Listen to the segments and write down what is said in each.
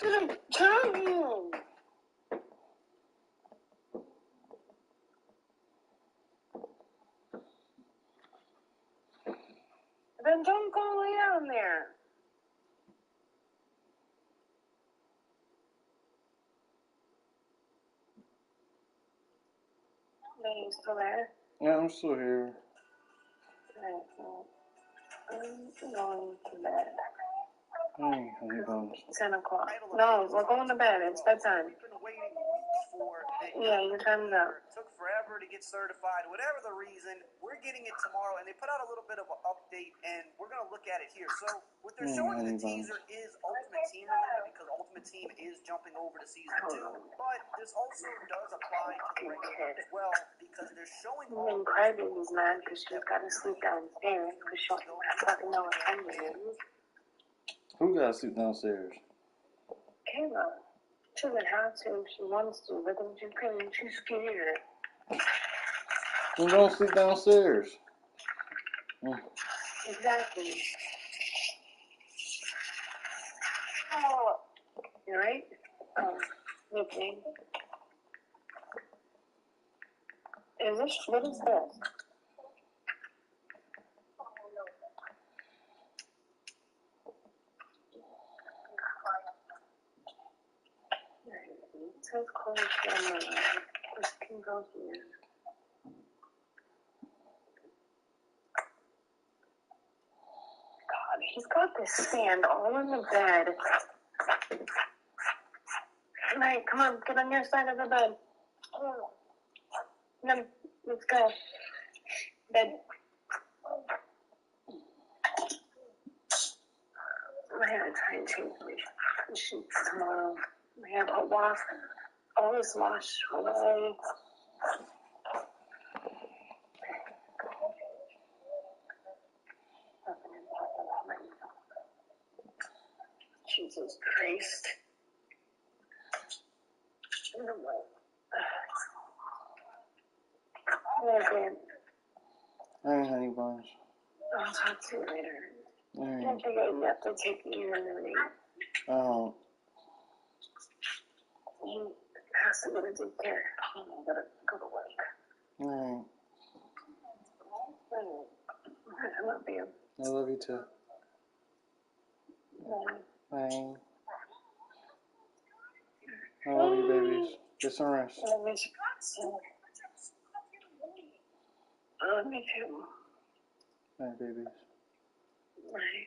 Didn't tell you. Then don't go lay down there. Are you still there? Yeah, I'm still here. Alright, well, I'm going to bed. Hey, honey buns. 10 o'clock. No, we're going to bed. It's bedtime. We've been waiting weeks for it. Yeah, your time's up. Took forever to get certified. Whatever the reason, we're getting it tomorrow, and they put out a little bit of an update, and we're going to look at it here. So what they're showing in the teaser is Ultimate Team related, because Ultimate Team is jumping over to Season 2, but this also does apply to the regular as well, because they're showing all And Crybaby's mad because she's got to sleep downstairs because she don't fucking know what time it is. Who got to sleep downstairs? Kayla. She doesn't have to if she wants to, but then she's scared. Then don't sleep downstairs. Exactly. Oh. You right? Nickname. What is this? It says cold camera. This can go here. God, he's got this sand all in the bed. Alright, come on, get on your side of the bed. No, let's go. Bed. I gotta try and change my sheets tomorrow. I have a wash. Always wash away. Jesus Christ. Okay. Hey, honey buns. I'll talk to you later. Hey. I think you have to take me in the night. Oh. He has to go to daycare. I'm gonna go to work. Hey. I love you. I love you too. Hey. I love you, babies. Get some rest. I love you too. I love you too. Hey, babies. Bye.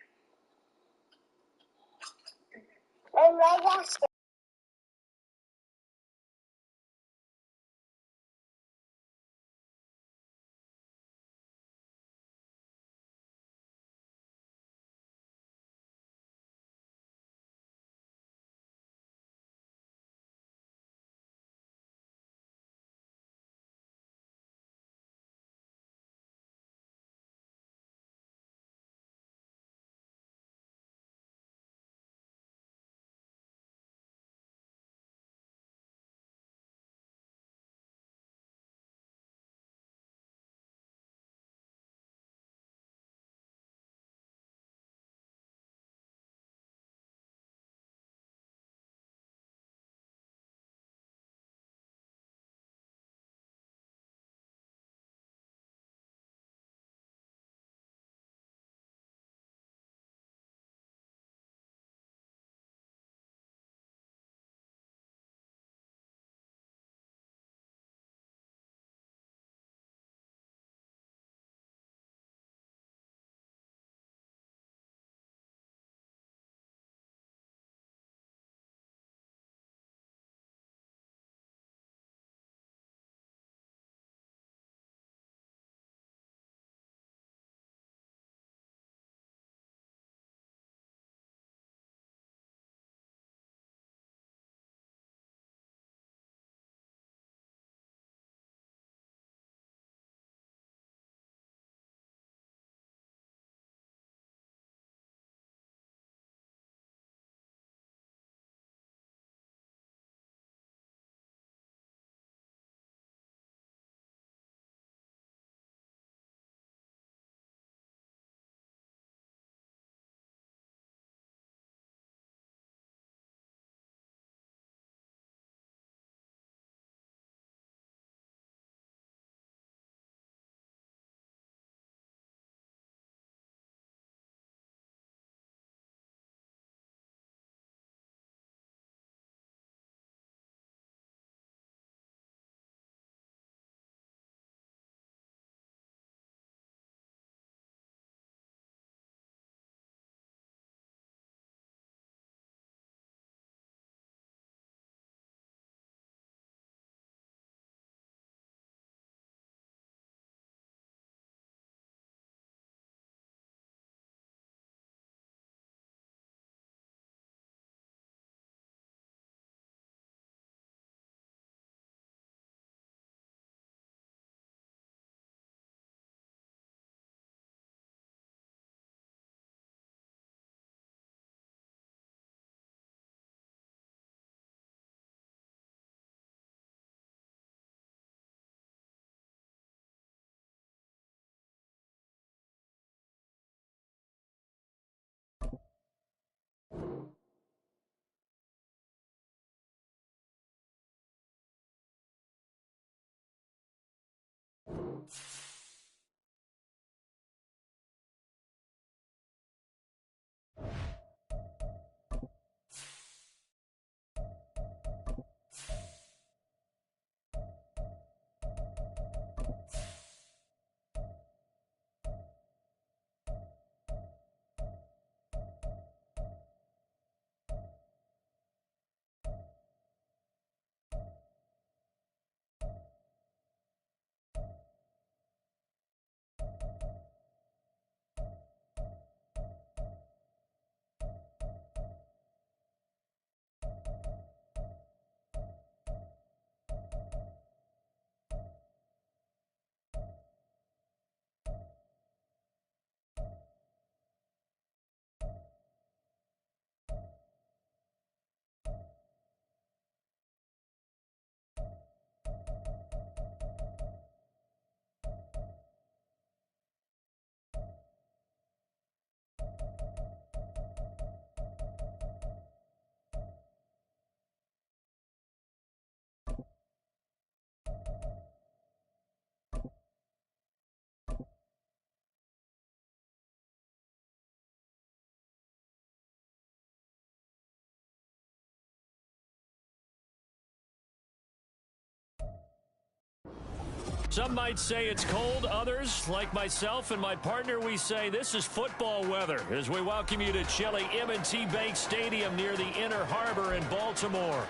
Some might say it's cold. Others, like myself and my partner, we say this is football weather as we welcome you to chilly M&T Bank Stadium near the Inner Harbor in Baltimore.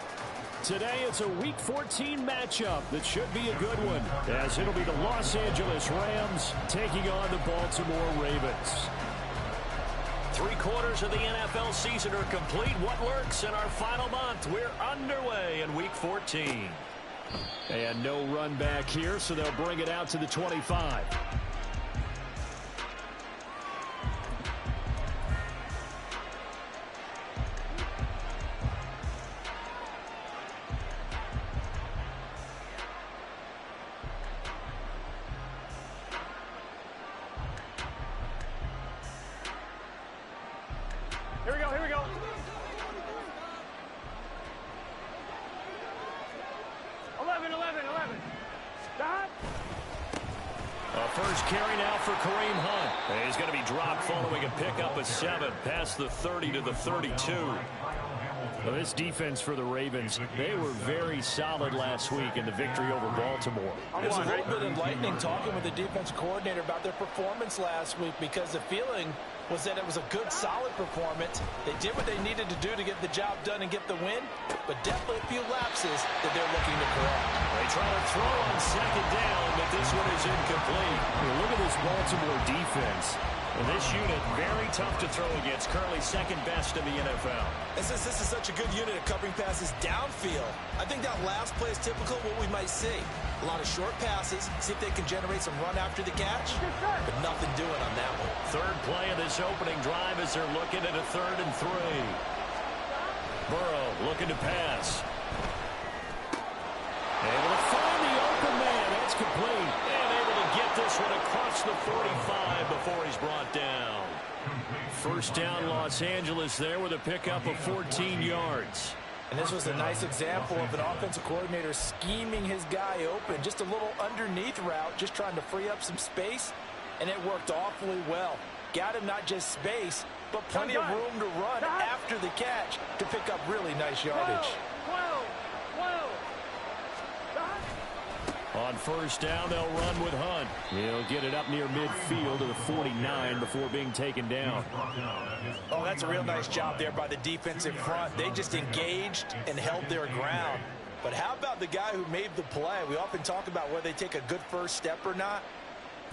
Today, it's a Week 14 matchup that should be a good one, as it'll be the Los Angeles Rams taking on the Baltimore Ravens. 3/4 of the NFL season are complete. What lurks in our final month? We're underway in Week 14. And no run back here, so they'll bring it out to the 25. Here we go, here we go. First carry now for Kareem Hunt. He's going to be dropped following a pickup of 7 past the 30 to the 32. Well, this defense for the Ravens, they were very solid last week in the victory over Baltimore. It was a little bit enlightening talking with the defense coordinator about their performance last week, because the feeling was that it was a good, solid performance. They did what they needed to do to get the job done and get the win, but definitely a few lapses that they're looking to correct. They try to throw on second down, but this one is incomplete. Look at this Baltimore defense. And this unit, very tough to throw against, currently second best in the NFL. And since this is such a good unit of covering passes downfield, I think that last play is typical of what we might see. A lot of short passes, see if they can generate some run after the catch, but nothing doing on that one. Third play of this opening drive as they're looking at a 3rd and 3. Burrow looking to pass. Able to find the open man. That's complete. And able to get this one across the 45 before he's brought down. First down, Los Angeles there with a pickup of 14 yards. And this was a nice example of an offensive coordinator scheming his guy open. Just a little underneath route, just trying to free up some space, and it worked awfully well. Got him not just space, but plenty of room to run after the catch to pick up really nice yardage. On first down, they'll run with Hunt. He'll get it up near midfield to the 49 before being taken down. Oh, that's a real nice job there by the defensive front. They just engaged and held their ground. But how about the guy who made the play? We often talk about whether they take a good first step or not.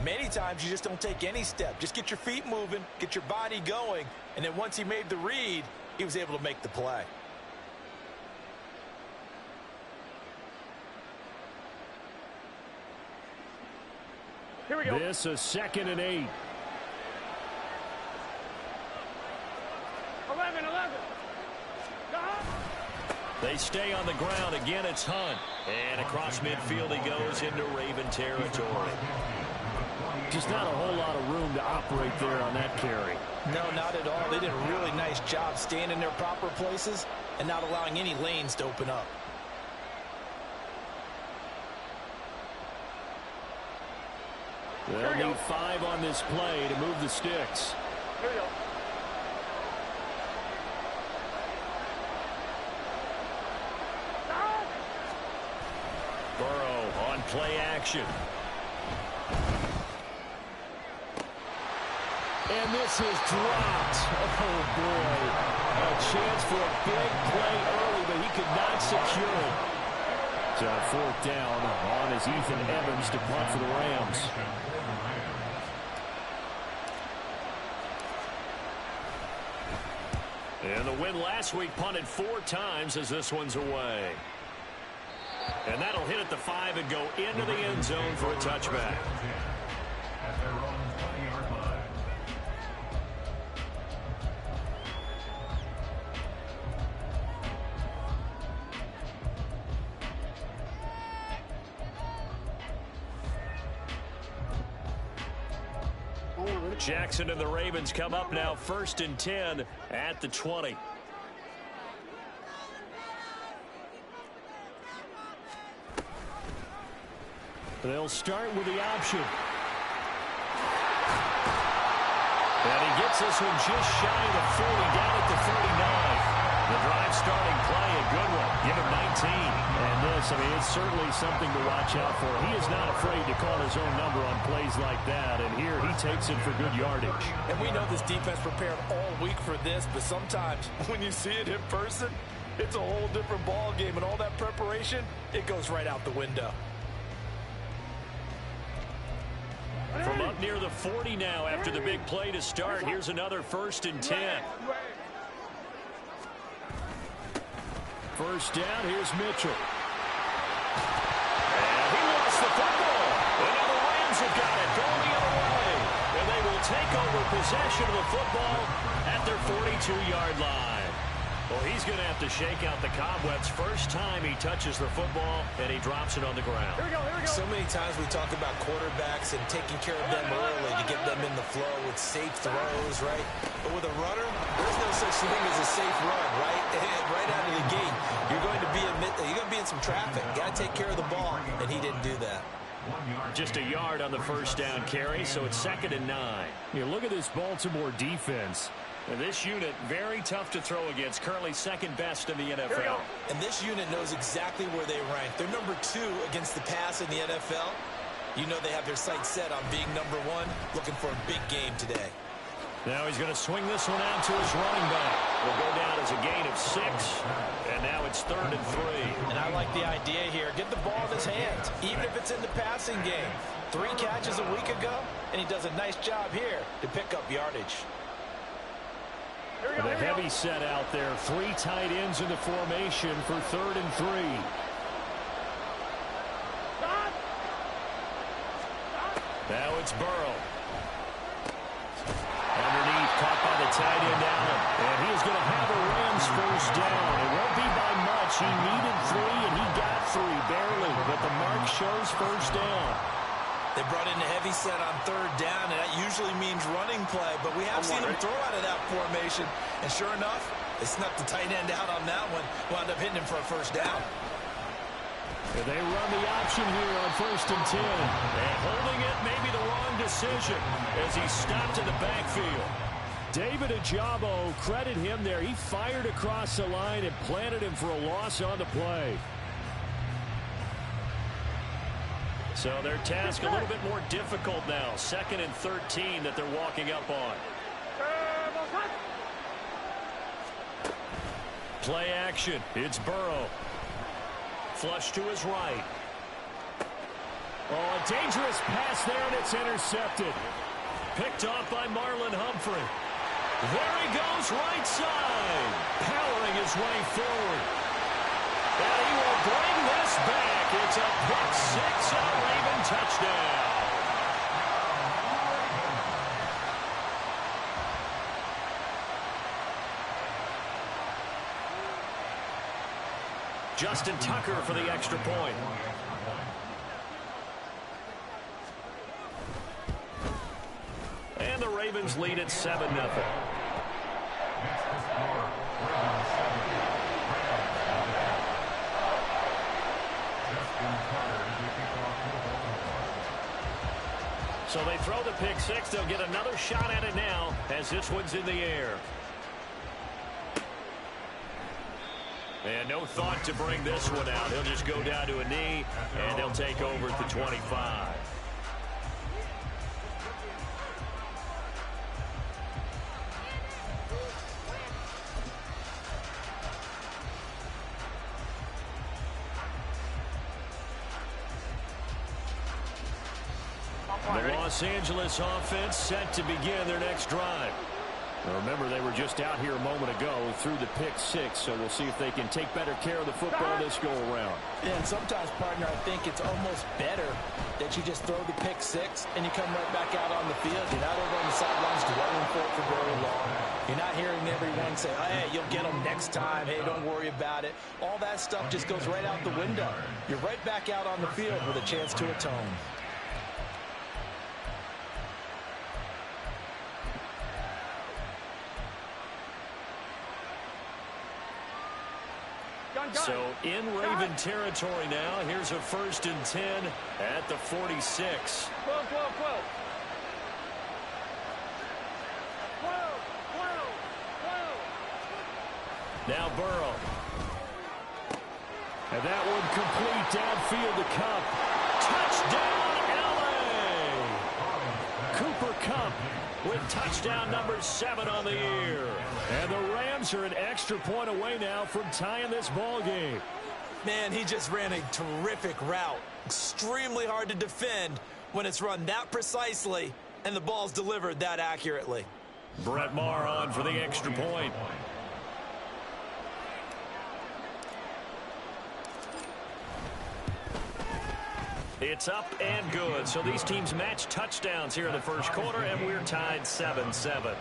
Many times you just don't take any step. Just get your feet moving, get your body going, and then once he made the read, he was able to make the play. Here we go. This is 2nd and 8. 11. They stay on the ground. Again, it's Hunt. And across midfield he goes into Raven territory. Just not a whole lot of room to operate there on that carry. No, not at all. They did a really nice job staying in their proper places and not allowing any lanes to open up. They'll need 5 on this play to move the sticks. Here we go. Burrow on play action. And this is dropped. Oh, boy. A chance for a big play early, but he could not secure it. So 4th down on is Ethan Evans to punt for the Rams. And the win last week punted 4 times as this one's away. And that'll hit at the 5 and go into the end zone for a touchback. Jackson and the Ravens come up now 1st and 10 at the 20. They'll start with the option. And he gets this one just shy of the 40, down at the 39. The drive starting play, a good one. Give him 19. And this, I mean, it's certainly something to watch out for. He is not afraid to call his own number on plays like that. And here he takes it for good yardage. And we know this defense prepared all week for this, but sometimes when you see it in person, it's a whole different ball game. And all that preparation, it goes right out the window. From up near the 40 now after the big play to start. Here's another 1st and 10. First down, here's Mitchell. And he lost the football. And now the Rams have got it going the other way. And they will take over possession of the football at their 42-yard line. Well, he's going to have to shake out the cobwebs first time he touches the football, and he drops it on the ground. Here we go, here we go. So many times we talk about quarterbacks and taking care of them early to get them in the flow with safe throws, right? But with a runner, there's no such thing as a safe run, right? Right out of the gate, you're going to be in some traffic. Got to take care of the ball, and he didn't do that. Just a yard on the first down carry, so it's 2nd and 9. You look at this Baltimore defense. And this unit, very tough to throw against, currently 2nd best in the NFL. And this unit knows exactly where they rank. They're number 2 against the pass in the NFL. You know they have their sights set on being number 1, looking for a big game today. Now he's going to swing this one out to his running back. Will go down as a gain of 6, and now it's 3rd and 3. And I like the idea here. Get the ball in his hands, even if it's in the passing game. 3 catches a week ago, and he does a nice job here to pick up yardage. With a heavy set out there, 3 tight ends in the formation for 3rd and 3. Now it's Burrow. Underneath, caught by the tight end Allen. And he is going to have a Rams first down. It won't be by much. He needed 3, and he got 3, barely. But the mark shows first down. They brought in a heavy set on 3rd down, and that usually means running play. But we have seen him throw out of that formation. And sure enough, they snuck the tight end out on that one. Wound up hitting him for a first down. And they run the option here on 1st and 10. And holding it may be the wrong decision as he stopped in the backfield. David Ajabo, credit him there. He fired across the line and planted him for a loss on the play. So their task a little bit more difficult now. 2nd and 13 that they're walking up on. Play action. It's Burrow. Flush to his right. Oh, a dangerous pass there, and it's intercepted. Picked off by Marlon Humphrey. There he goes, right side. Powering his way forward. And he will bring this back. It's a pick 6 and a Raven touchdown. Justin Tucker for the extra point. And the Ravens lead at 7-0. So they throw the pick 6. They'll get another shot at it now as this one's in the air. And no thought to bring this one out. He'll just go down to a knee, and they'll take over at the 25. The Los Angeles offense set to begin their next drive. Now remember, they were just out here a moment ago through the pick 6, so we'll see if they can take better care of the football this go-around. Yeah, and sometimes, partner, I think it's almost better that you just throw the pick 6 and you come right back out on the field. You're not over on the sidelines dwelling for it for very long. You're not hearing everyone say, oh, hey, you'll get them next time. Hey, don't worry about it. All that stuff just goes right out the window. You're right back out on the field with a chance to atone. So in Raven territory now. Here's a 1st and 10 at the 46. Now Burrow. And that one complete downfield to Cup. Touchdown, L.A. Cooper Kupp with touchdown number 7 on the year. And the Rams are an extra point away now from tying this ball game. Man, he just ran a terrific route. Extremely hard to defend when it's run that precisely and the ball's delivered that accurately. Brett Maher on for the extra point. It's up and good. So these teams match touchdowns here in the first quarter, and we're tied 7-7.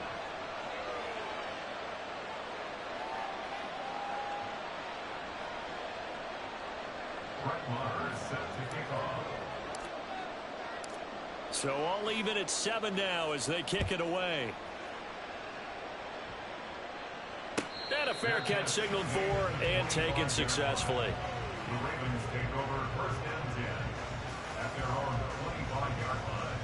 So all even at 7 now as they kick it away. And a fair catch signaled for and taken successfully. The Ravens take over first and 10 at their own 25-yard line.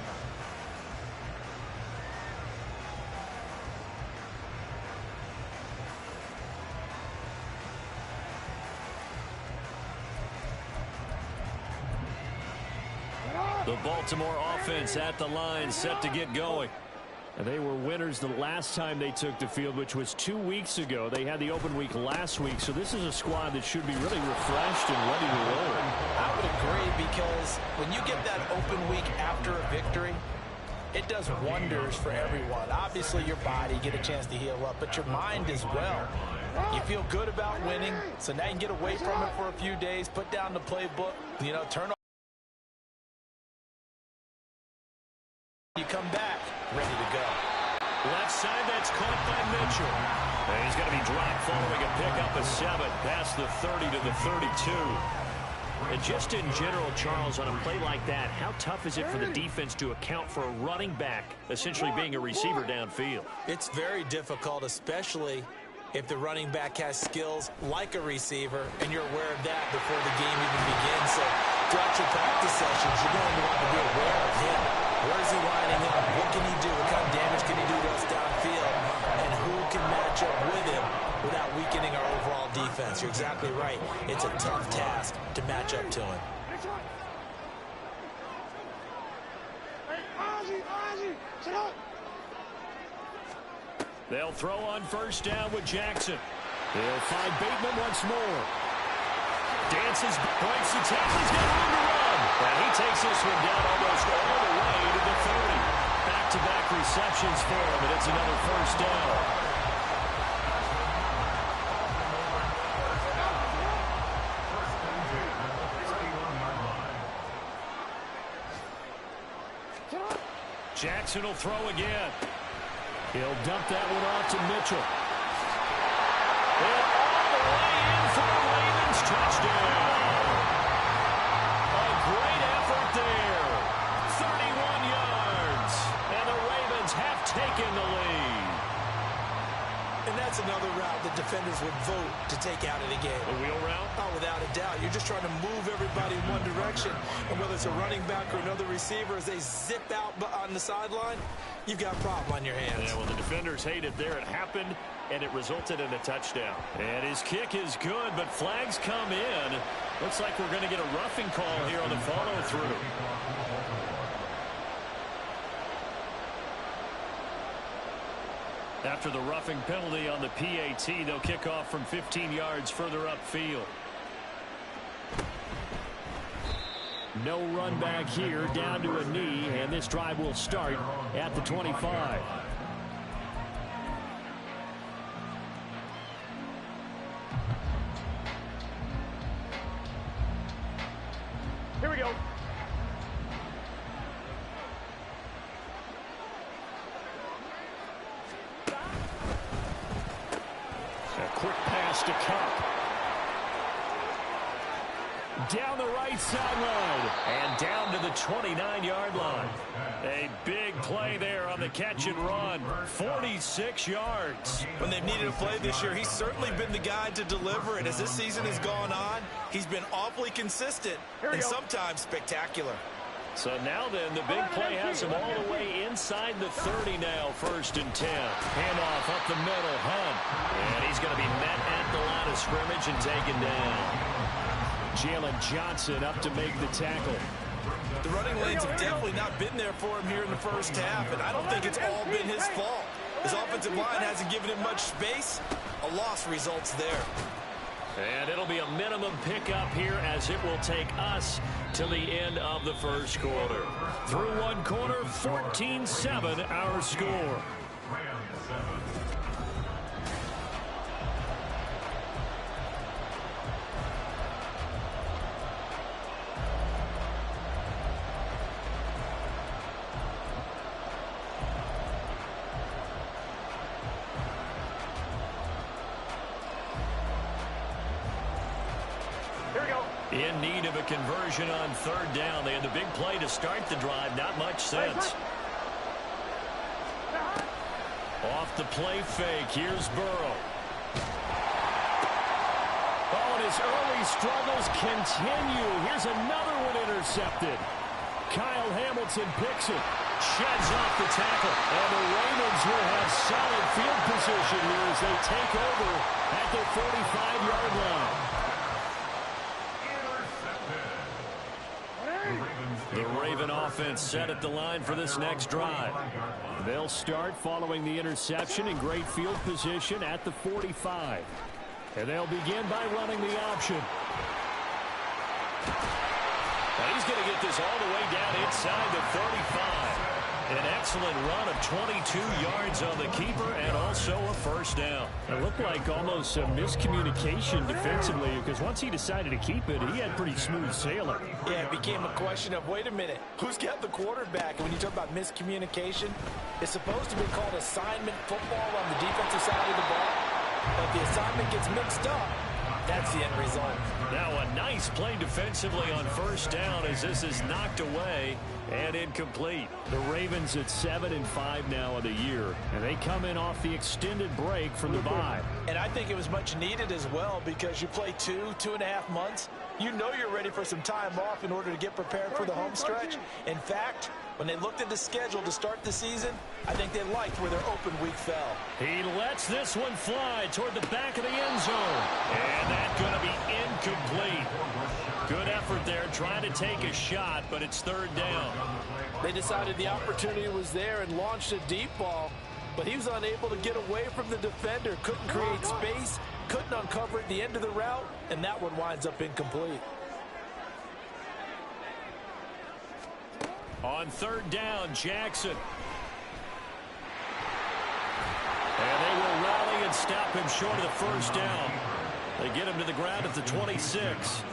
The Baltimore offense at the line, set to get going. And they were winners the last time they took the field, which was 2 weeks ago. They had the open week last week, so this is a squad that should be really refreshed and ready to roll. I would agree, because when you get that open week after a victory, it does wonders for everyone. Obviously, your body, get a chance to heal up, but your mind as well. You feel good about winning, so now you can get away from it for a few days, put down the playbook, turn off. You come back, ready to go. Left side, that's caught by Mitchell. And he's going to be dropped following a pickup of 7 past the 30 to the 32. And just in general, Charles, on a play like that, how tough is it for the defense to account for a running back essentially being a receiver downfield? It's very difficult, especially if the running back has skills like a receiver, and you're aware of that before the game even begins. So throughout your practice sessions, you're going to want to be aware of him. Where is he lining up? What can he do? What kind of damage can he do to us downfield? And who can match up with him without weakening our overall defense? You're exactly right. It's a tough task to match up to him. They'll throw on first down with Jackson. They'll find Bateman once more. Dances, breaks the tackle. He's got room to run. And he takes this one down almost all the way to the 30. Back-to-back receptions for him, and it's another first down. Jackson will throw again. He'll dump that one off to Mitchell. And all the way in for the Ravens touchdown. A great effort there. 31 yards. And the Ravens have taken the lead. And that's another route that defenders would vote to take out of the game. The wheel route? Oh, without a doubt. You're just trying to move everybody in one direction. And whether it's a running back or another receiver, as they zip out on the sideline, you've got a problem on your hands. Yeah, well, the defenders hate it there. It happened, and it resulted in a touchdown. And his kick is good, but flags come in. Looks like we're going to get a roughing call here on the follow-through. After the roughing penalty on the PAT, they'll kick off from 15 yards further upfield. No run back here, down to a knee, and this drive will start at the 25. Here we go. A quick pass to Kupp. Down the right sideline and down to the 29-yard line. A big play there on the catch and run. 46 yards. When they've needed a play this year, he's certainly been the guy to deliver it. As this season has gone on, he's been awfully consistent and sometimes spectacular. So now then, the big play has him all the way inside the 30 now, 1st and 10. Handoff up the middle, Hunt. And he's going to be met at the line of scrimmage and taken down. Jalen Johnson up to make the tackle. The running lanes have definitely not been there for him here in the first half, and I don't think it's all been his fault. His offensive line hasn't given him much space. A loss results there. And it'll be a minimum pickup here as it will take us to the end of the first quarter. Through one quarter, 14-7 our score. In need of a conversion on third down. They had the big play to start the drive. Not much sense. Off the play fake. Here's Burrow. Oh, and his early struggles continue. Here's another one intercepted. Kyle Hamilton picks it. Sheds off the tackle. And the Ravens will have solid field position here as they take over at their 45-yard line. The Raven offense set at the line for this next drive. They'll start following the interception in great field position at the 45. And they'll begin by running the option. And he's going to get this all the way down inside the 35. An excellent run of 22 yards on the keeper and also a first down. It looked like almost a miscommunication defensively because once he decided to keep it, he had pretty smooth sailing. Yeah, it became a question of, wait a minute, who's got the quarterback? And when you talk about miscommunication, it's supposed to be called assignment football on the defensive side of the ball. But the assignment gets mixed up. That's the end result. Now a nice play defensively on first down as this is knocked away and incomplete. The Ravens at 7-5 now of the year, and they come in off the extended break from the bye. And I think it was much needed as well because you play 2.5 months. You know you're ready for some time off in order to get prepared for the home stretch. In fact, when they looked at the schedule to start the season, I think they liked where their open week fell. He lets this one fly toward the back of the end zone. And that's going to be incomplete. Good effort there trying to take a shot, but it's third down. They decided the opportunity was there and launched a deep ball, but he was unable to get away from the defender. Couldn't create space, couldn't uncover at the end of the route, and that one winds up incomplete. On third down, Jackson. And they will rally and stop him short of the first down. They get him to the ground at the 26.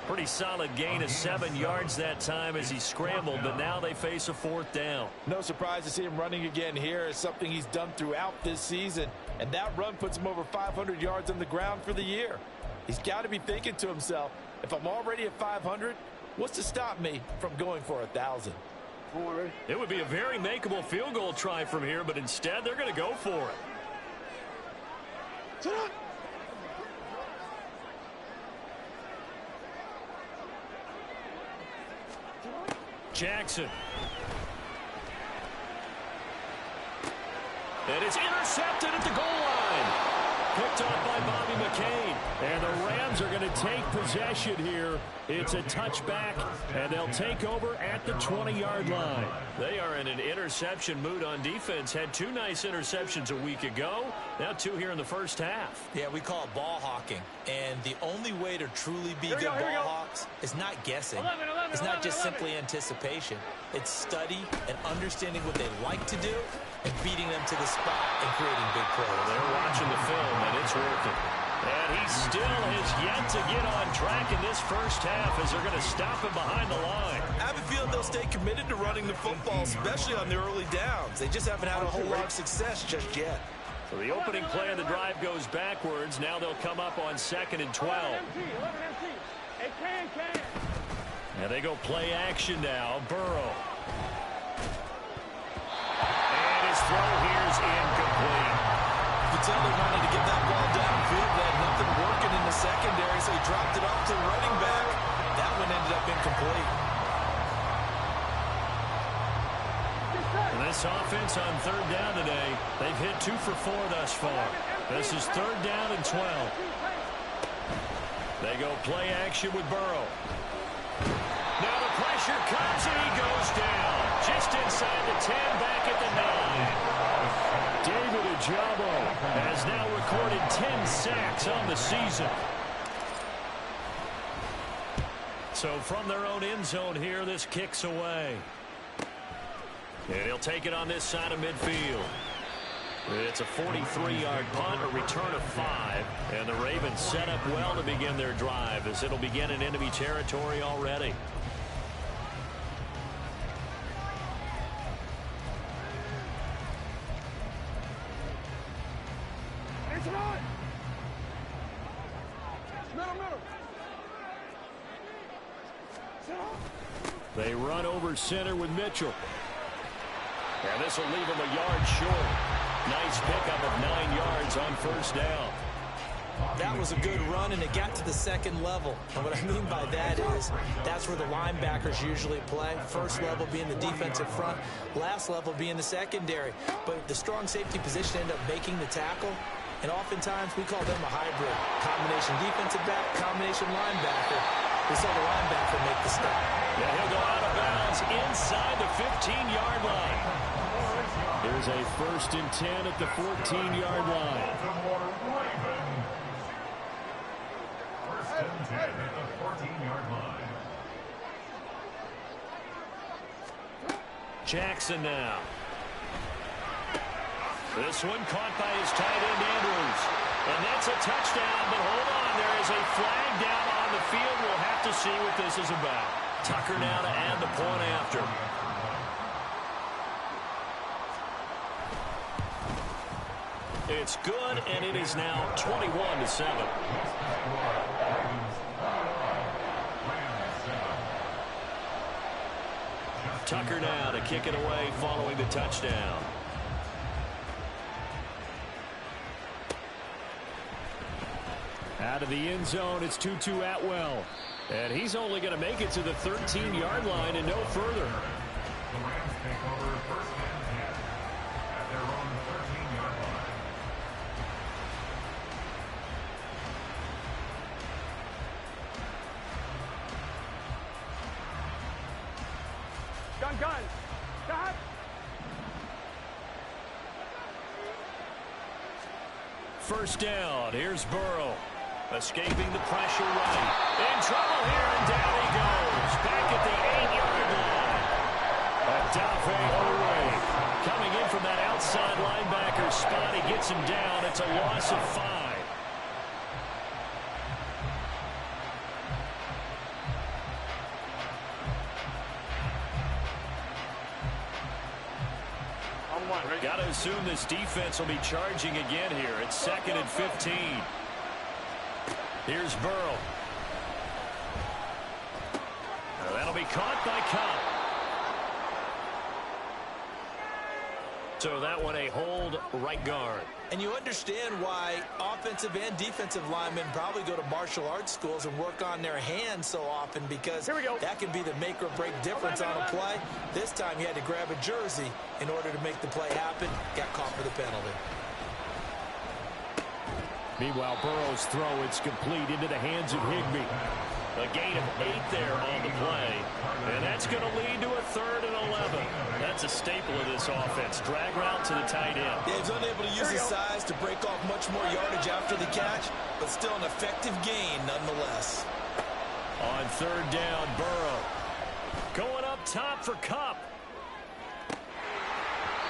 Pretty solid gain of 7 yards that time as he scrambled, but now they face a fourth down. No surprise to see him running again here. It's something he's done throughout this season, and that run puts him over 500 yards on the ground for the year. He's got to be thinking to himself, if I'm already at 500, what's to stop me from going for 1,000? It would be a very makeable field goal try from here, but instead they're going to go for it. Jackson. And it's intercepted at the goal line. Picked up by Bobby McCain. And the Rams are going to take possession here. It's a touchback, and they'll take over at the 20-yard line. They are in an interception mood on defense. Had 2 nice interceptions a week ago. Now 2 here in the first half. Yeah, we call it ball hawking. And the only way to truly be good ball hawks is not guessing. It's not just simply anticipation. It's study and understanding what they like to do and beating them to the spot and creating big plays. They're watching the film, and it's working. And he still has yet to get on track in this first half as they're going to stop him behind the line. I have a feeling they'll stay committed to running the football, especially on the early downs. They just haven't had a whole lot of success just yet. So the opening play of the drive goes backwards. Now they'll come up on 2nd and 12. And they go play action now. Burrow. And his throw here is incomplete. You can tell they wanted to get that ball downfield. They had nothing working in the secondary, so he dropped it off to the running back. That one ended up incomplete. And this offense on third down today, they've hit 2 for 4 thus far. This is 3rd down and 12. They go play action with Burrow. Now the pressure comes and he goes down. Just inside the 10, back at the 9. David Ojabo has now recorded 10 sacks on the season. So from their own end zone here, this kicks away. And he'll take it on this side of midfield. It's a 43-yard punt, a return of 5. And the Ravens set up well to begin their drive as it'll begin in enemy territory already. They run over center with Mitchell. And this will leave him a yard short. Nice pickup of 9 yards on first down. That was a good run, and it got to the second level. And what I mean by that is that's where the linebackers usually play. First level being the defensive front, last level being the secondary. But the strong safety position ended up making the tackle, and oftentimes we call them a hybrid. Combination defensive back, combination linebacker. We saw the linebacker make the stop. Yeah, he'll go out of bounds inside the 15-yard line. There's a 1st and 10 at the 14-yard line. First and 10 at the 14-yard line. Jackson now. This one caught by his tight end, Andrews. And that's a touchdown, but hold on. There is a flag down on the field. We'll have to see what this is about. Tucker now to add the point after. It's good, and it is now 21-7. Tucker now to kick it away following the touchdown. Out of the end zone, it's Tutu Atwell. And he's only going to make it to the 13-yard line and no further. The Rams take over first and 10 at their own 13-yard line. Gun. Got. First down. Here's Burrow. Escaping the pressure right. In trouble here, and down he goes. Back at the 8-yard line. Adafe Oweh coming in from that outside linebacker spot. He gets him down. It's a loss of 5. Got to assume this defense will be charging again here. It's 2nd and 15. Here's Burrow. Now that'll be caught by Cup. So that one a hold right guard. And you understand why offensive and defensive linemen probably go to martial arts schools and work on their hands so often, because that can be the make or break difference on a play. This time he had to grab a jersey in order to make the play happen. Got caught for the penalty. Meanwhile, Burrow's throw, it's complete into the hands of Higbee. A gain of 8 there on the play. And that's going to lead to a 3rd and 11. That's a staple of this offense. Drag route to the tight end. Yeah, he's unable to use his size to break off much more yardage after the catch, but still an effective gain nonetheless. On 3rd down, Burrow. Going up top for Cup.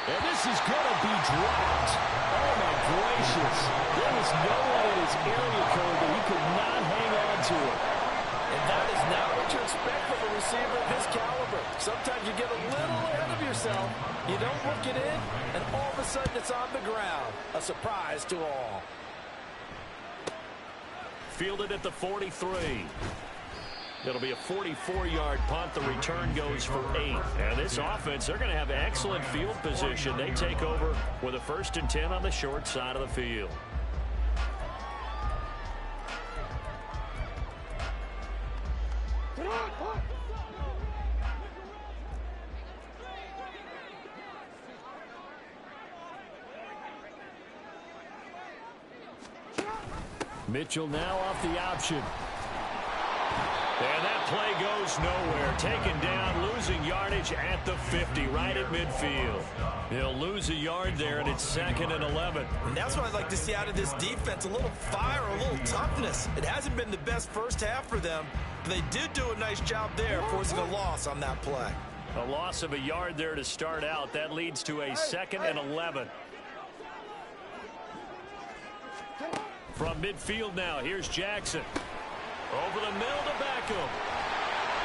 And this is going to be dropped. Oh, my gracious. There was no one in his area code, but he could not hang on to it. And that is not what you expect from a receiver of this caliber. Sometimes you get a little ahead of yourself. You don't look it in, and all of a sudden it's on the ground. A surprise to all. Fielded at the 43. It'll be a 44-yard punt. The return goes for 8. And this offense, they're going to have excellent field position. They take over with a 1st and 10 on the short side of the field. Mitchell now off the option. And that play goes nowhere. Taken down, losing yardage at the 50, right at midfield. He'll lose a yard there, and it's 2nd and 11. And that's what I'd like to see out of this defense, a little fire, a little toughness. It hasn't been the best first half for them, but they did do a nice job there, forcing a loss on that play. A loss of a yard there to start out. That leads to a 2nd and 11. From midfield now, here's Jackson. Over the middle to Beckham.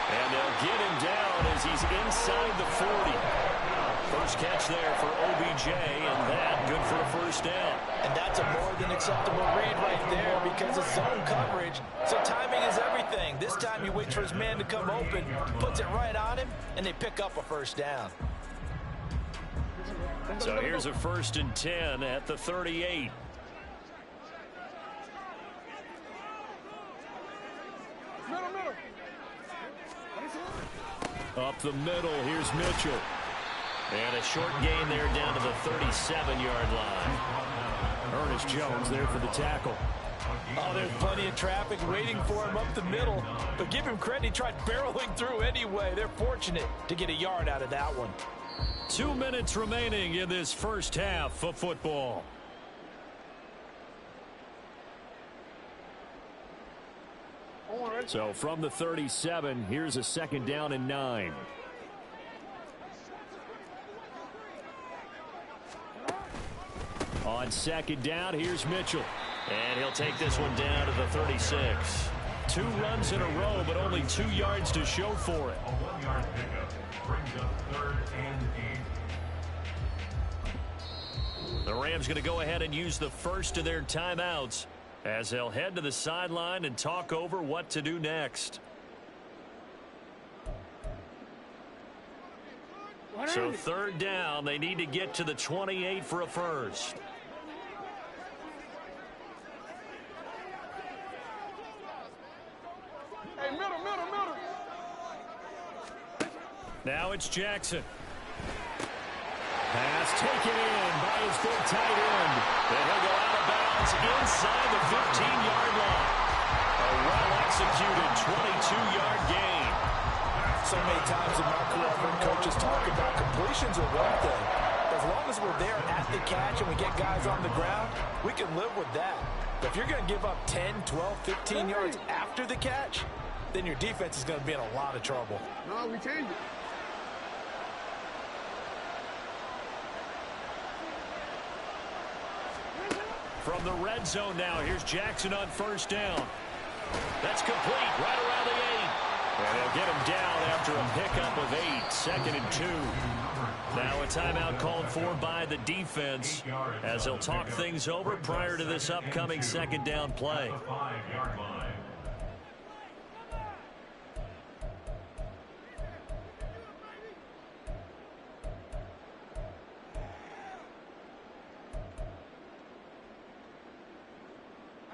And they'll get him down as he's inside the 40. First catch there for OBJ, and that good for a first down. And that's a more than acceptable read right there because it's zone coverage, so timing is everything. This time he waits for his man to come open, puts it right on him, and they pick up a first down. So here's a 1st and 10 at the 38. Up the middle, here's Mitchell. And a short gain there down to the 37-yard line. Ernest Jones there for the tackle. Oh, there's plenty of traffic waiting for him up the middle. But give him credit, he tried barreling through anyway. They're fortunate to get a yard out of that one. 2 minutes remaining in this first half of football. So from the 37, here's a 2nd down and 9. On 2nd down, here's Mitchell. And he'll take this one down to the 36. 2 runs in a row, but only 2 yards to show for it. A 1-yard pickup brings up 3rd and 8. The Rams going to go ahead and use the first of their timeouts as they'll head to the sideline and talk over what to do next. So 3rd down, they need to get to the 28 for a first. Hey, middle. Now it's Jackson. Pass taken in by his big tight end. And he'll go out of bounds inside the 15-yard line. A well-executed 22-yard gain. So many times in my career, I've heard coaches talk about completions are one thing. As long as we're there at the catch and we get guys on the ground, we can live with that. But if you're going to give up 10, 12, 15 yards after the catch, then your defense is going to be in a lot of trouble. No, we change it. From the red zone now, here's Jackson on 1st down. That's complete right around the 8. And they'll get him down after a pickup of 8, 2nd and 2. Now a timeout called for by the defense as they'll talk things over prior to this upcoming 2nd down play. 5-yard line.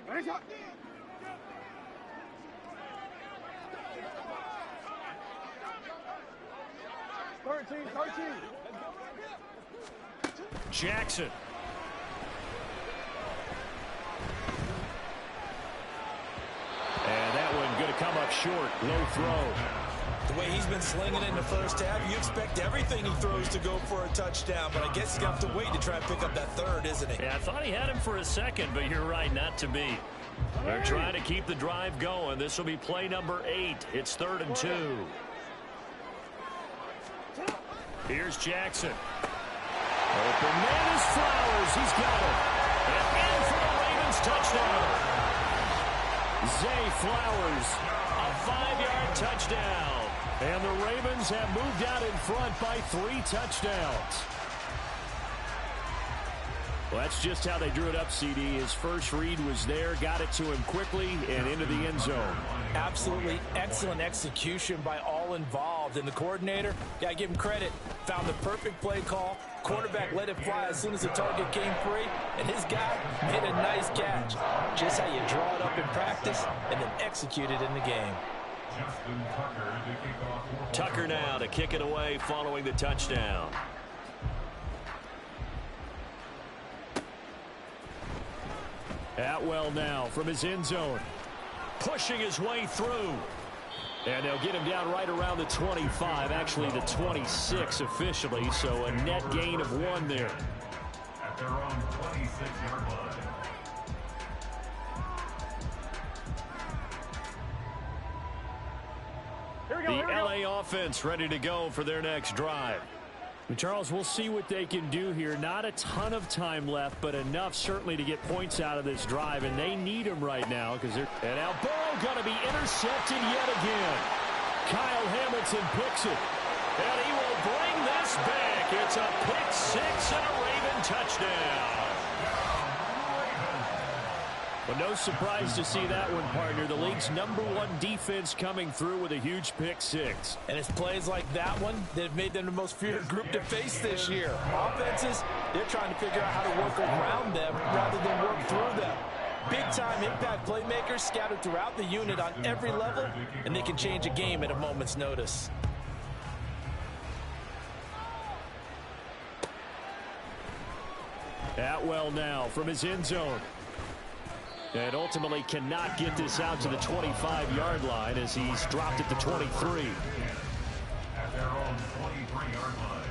Nice shot. 13. Jackson. And that one going to come up short. Low throw. The way he's been slinging in the first half, you expect everything he throws to go for a touchdown, but I guess he's going to have to wait to try and pick up that 3rd, isn't he? Yeah, I thought he had him for a second, but you're right, not to be. They're trying to keep the drive going. This will be play number 8. It's 3rd and 2. Here's Jackson. Open man is Flowers. He's got it. And in for the Ravens touchdown. Zay Flowers, a 5-yard touchdown. And the Ravens have moved out in front by 3 touchdowns. Well, that's just how they drew it up, CD. His first read was there, got it to him quickly, and into the end zone. Absolutely excellent execution by all involved. And the coordinator, got to give him credit, found the perfect play call. Quarterback let it fly as soon as the target came free, and his guy made a nice catch. Just how you draw it up in practice and then execute it in the game. Tucker now to kick it away following the touchdown. Atwell now from his end zone. Pushing his way through. And they'll get him down right around the 25, actually the 26 officially, so a net gain of 1 there. At their own 26-yard line. The LA offense ready to go for their next drive. And Charles, we'll see what they can do here. Not a ton of time left, but enough certainly to get points out of this drive, and they need them right now because they're. And now Burrow going to be intercepted yet again. Kyle Hamilton picks it, and he will bring this back. It's a pick 6 and a Raven touchdown. But no surprise to see that one, partner. The league's #1 defense coming through with a huge pick 6. And it's plays like that one that have made them the most feared group to face this year. Offenses, they're trying to figure out how to work around them rather than work through them. Big-time impact playmakers scattered throughout the unit on every level, and they can change a game at a moment's notice. Atwell now from his end zone. And ultimately cannot get this out to the 25-yard line as he's dropped at the 23. At their own 23-yard line.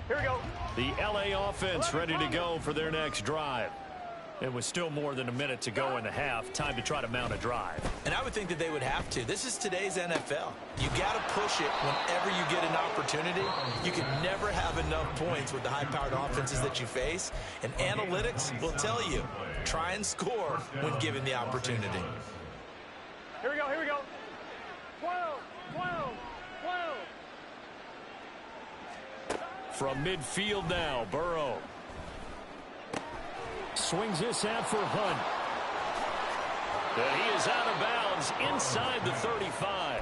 Here we go. The LA offense ready to go for their next drive. It was still more than a minute to go in the half. Time to try to mount a drive. And I would think that they would have to. This is today's NFL. You got to push it whenever you get an opportunity. You can never have enough points with the high-powered offenses that you face. And analytics will tell you, try and score when given the opportunity. Here we go, here we go. 12, 12, 12. From midfield now, Burrow. Swings this out for Hunt. And he is out of bounds inside the 35.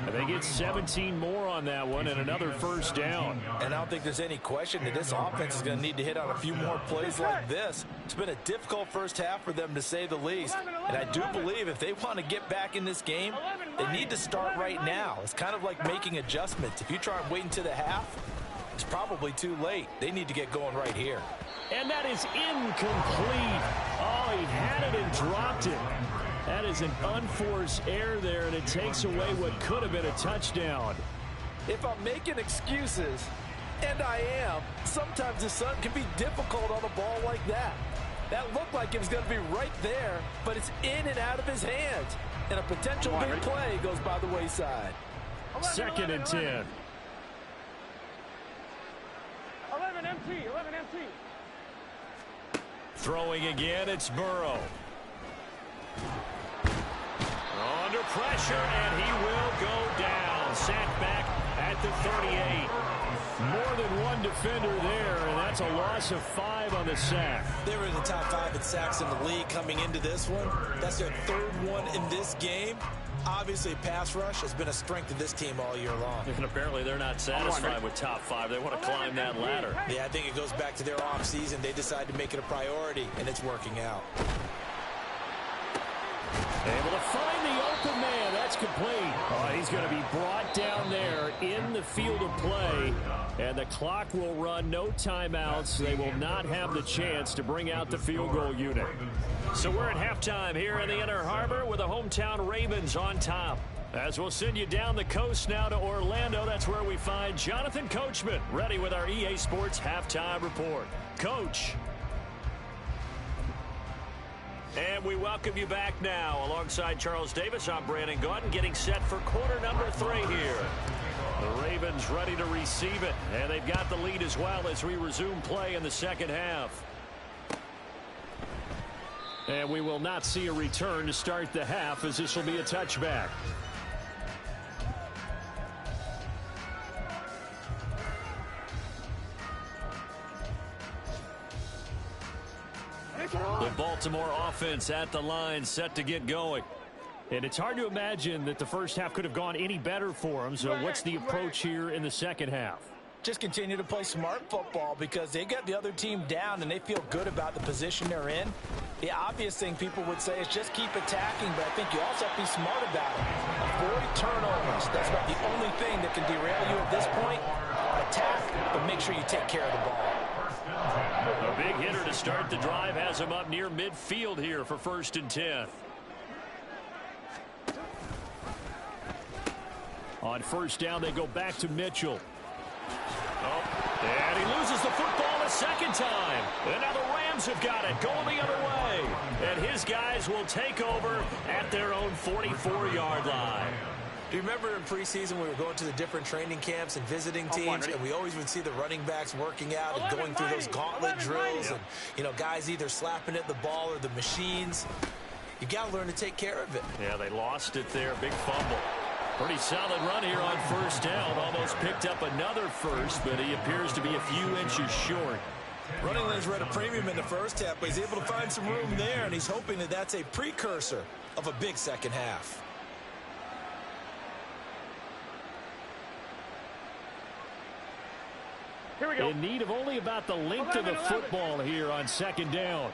And they get 17 more on that one and another first down. And I don't think there's any question that this offense is going to need to hit on a few more plays like this. It's been a difficult first half for them, to say the least. And I do believe if they want to get back in this game, they need to start right now. It's kind of like making adjustments. If you try and wait until the half, it's probably too late. They need to get going right here. And that is incomplete. Oh, he had it and dropped it. That is an unforced error there, and it takes away what could have been a touchdown. If I'm making excuses, and I am, sometimes the sun can be difficult on a ball like that. That looked like it was going to be right there, but it's in and out of his hands. And a potential big play goes by the wayside. 2nd and 10. 11 MT, 11 MT. Throwing again, it's Burrow. Under pressure, and he will go down. Sacked back at the 38. More than one defender there, and that's a loss of 5 on the sack. They were in the top 5 in sacks in the league coming into this one. That's their 3rd one in this game. Obviously, pass rush has been a strength of this team all year long. And apparently they're not satisfied with top 5. They want to climb that ladder. Yeah, I think it goes back to their offseason. They decided to make it a priority, and it's working out. Able to find the open man. That's complete. Oh, he's going to be brought down there in the field of play. And the clock will run. No timeouts. They will not have the chance to bring out the field goal unit. So we're at halftime here in the Inner Harbor with the hometown Ravens on top. As we'll send you down the coast now to Orlando, that's where we find Jonathan Coachman ready with our EA Sports Halftime Report. Coach. And we welcome you back now. Alongside Charles Davis, I'm Brandon Gaudin, getting set for quarter number 3 here. The Ravens ready to receive it, and they've got the lead as well as we resume play in the second half. And we will not see a return to start the half, as this will be a touchback. The Baltimore offense at the line, set to get going. And it's hard to imagine that the first half could have gone any better for them. So what's the approach here in the second half? Just continue to play smart football because they got the other team down and they feel good about the position they're in. The obvious thing people would say is just keep attacking, but I think you also have to be smart about it. Avoid turnovers. That's about the only thing that can derail you at this point. Attack, but make sure you take care of the ball. A big hitter to start the drive has him up near midfield here for 1st and 10. On 1st down, they go back to Mitchell. Oh, and he loses the football a second time. And now the Rams have got it, going the other way. And his guys will take over at their own 44-yard line. Do you remember in preseason we were going to the different training camps and visiting teams, and we always would see the running backs working out and going through those gauntlet drills, and, you know, guys either slapping at the ball or the machines. You got to learn to take care of it. Yeah, they lost it there. Big fumble. Pretty solid run here on 1st down. Almost picked up another first, but he appears to be a few inches short. Running lanes were at a premium in the first half, but he's able to find some room there, and he's hoping that that's a precursor of a big second half. Here we go. In need of only about the length of the football here on 2nd down.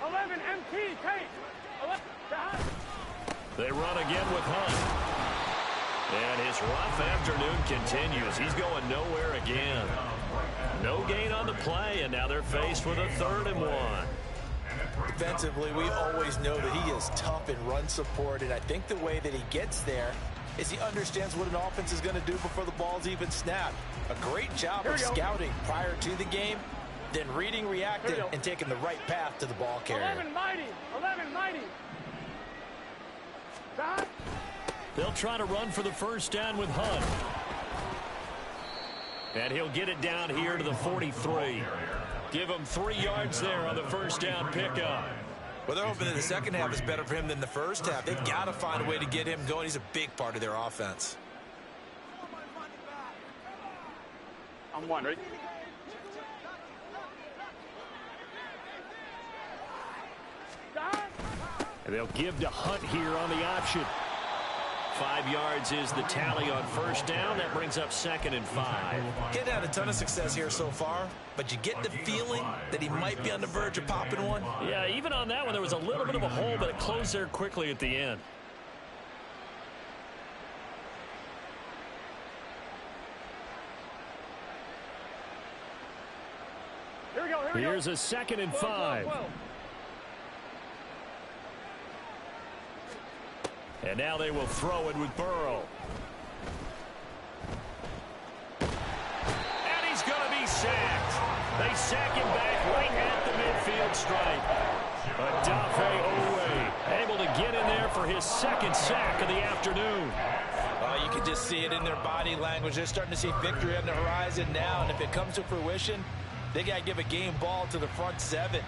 11 MT, take. 11. They run again with Hunt. And his rough afternoon continues. He's going nowhere again. No gain on the play, and now they're faced with a 3rd and 1. Defensively, we always know that he is tough in run support, and I think the way that he gets there is he understands what an offense is going to do before the ball's even snapped. A great job of scouting prior to the game, then reading, reacting, and taking the right path to the ball carrier. 11 mighty. 11 mighty. They'll try to run for the 1st down with Hunt. And he'll get it down here to the 43. Give him 3 yards there on the 1st down pickup. Well, they're hoping that the second half is better for him than the first half. They've got to find a way to get him going. He's a big part of their offense. I'm wondering. And they'll give to Hunt here on the option. 5 yards is the tally on 1st down. That brings up 2nd and 5. He hadn't had a ton of success here so far, but you get the feeling that he might be on the verge of popping one. Yeah, even on that one, there was a little bit of a hole, but it closed there quickly at the end. Here we go. Here we go. Here's a 2nd and 5. And now they will throw it with Burrow. And he's going to be sacked. They sack him back right at the midfield stripe. Adafe Owe able to get in there for his 2nd sack of the afternoon. You can just see it in their body language. They're starting to see victory on the horizon now, and if it comes to fruition, they got to give a game ball to the front 7.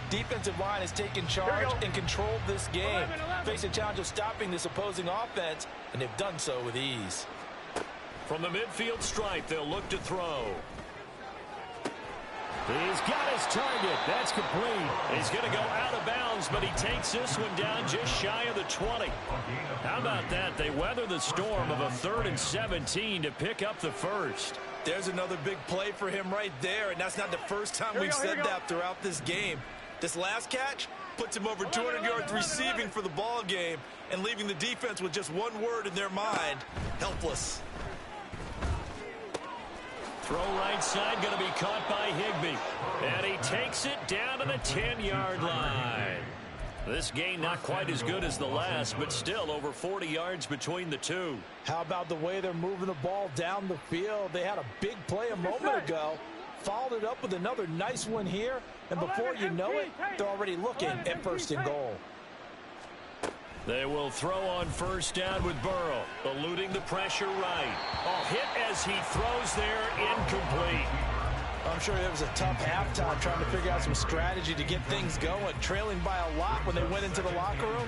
Defensive line has taken charge and controlled this game. Face a challenge of stopping this opposing offense, and they've done so with ease. From the midfield stripe, they'll look to throw. He's got his target. That's complete. He's going to go out of bounds, but he takes this one down just shy of the 20. How about that? They weather the storm of a 3rd and 17 to pick up the first. There's another big play for him right there, and that's not the first time we've said that throughout this game. This last catch puts him over 200 yards receiving for the ball game and leaving the defense with just one word in their mind: helpless. Throw right side, going to be caught by Higbee. And he takes it down to the 10-yard line. This gain not quite as good as the last, but still over 40 yards between the two. How about the way they're moving the ball down the field? They had a big play a moment ago. Followed it up with another nice one here, and before you know it, they're already looking at 1st and goal. They will throw on 1st down with Burrow, eluding the pressure right. Hit as he throws there, incomplete. I'm sure it was a tough halftime trying to figure out some strategy to get things going, trailing by a lot when they went into the locker room.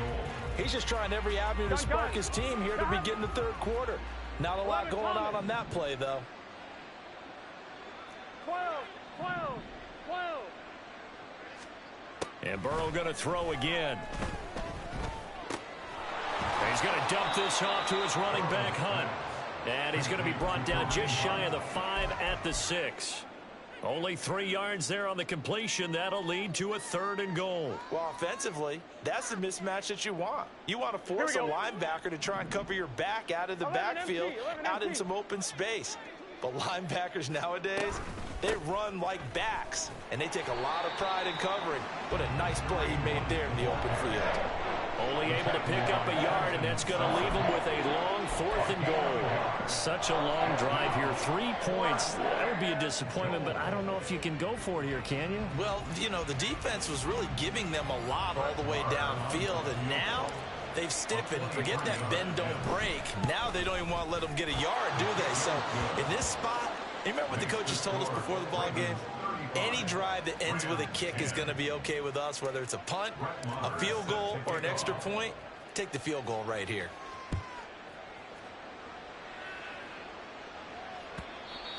He's just trying every avenue to spark his team here to begin the 3rd quarter. Not a lot going on that play, though. 12. And Burrow going to throw again. He's going to dump this off to his running back, Hunt. And he's going to be brought down just shy of the 5 at the 6. Only 3 yards there on the completion. That'll lead to a 3rd and goal. Well, offensively, that's the mismatch that you want. You want to force a linebacker to try and cover your back out of the backfield, out in some open space. But linebackers nowadays, they run like backs, and they take a lot of pride in covering. What a nice play he made there in the open field. Only able to pick up a yard, and that's going to leave him with a long 4th and goal. Such a long drive here. 3 points. That would be a disappointment, but I don't know if you can go for it here, can you? Well, you know, the defense was really giving them a lot all the way downfield, and now they've stiffened. Forget that bend, don't break. Now they don't even want to let them get a yard, do they? So in this spot, you remember what the coaches told us before the ball game? Any drive that ends with a kick is going to be okay with us, whether it's a punt, a field goal, or an extra point. Take the field goal right here.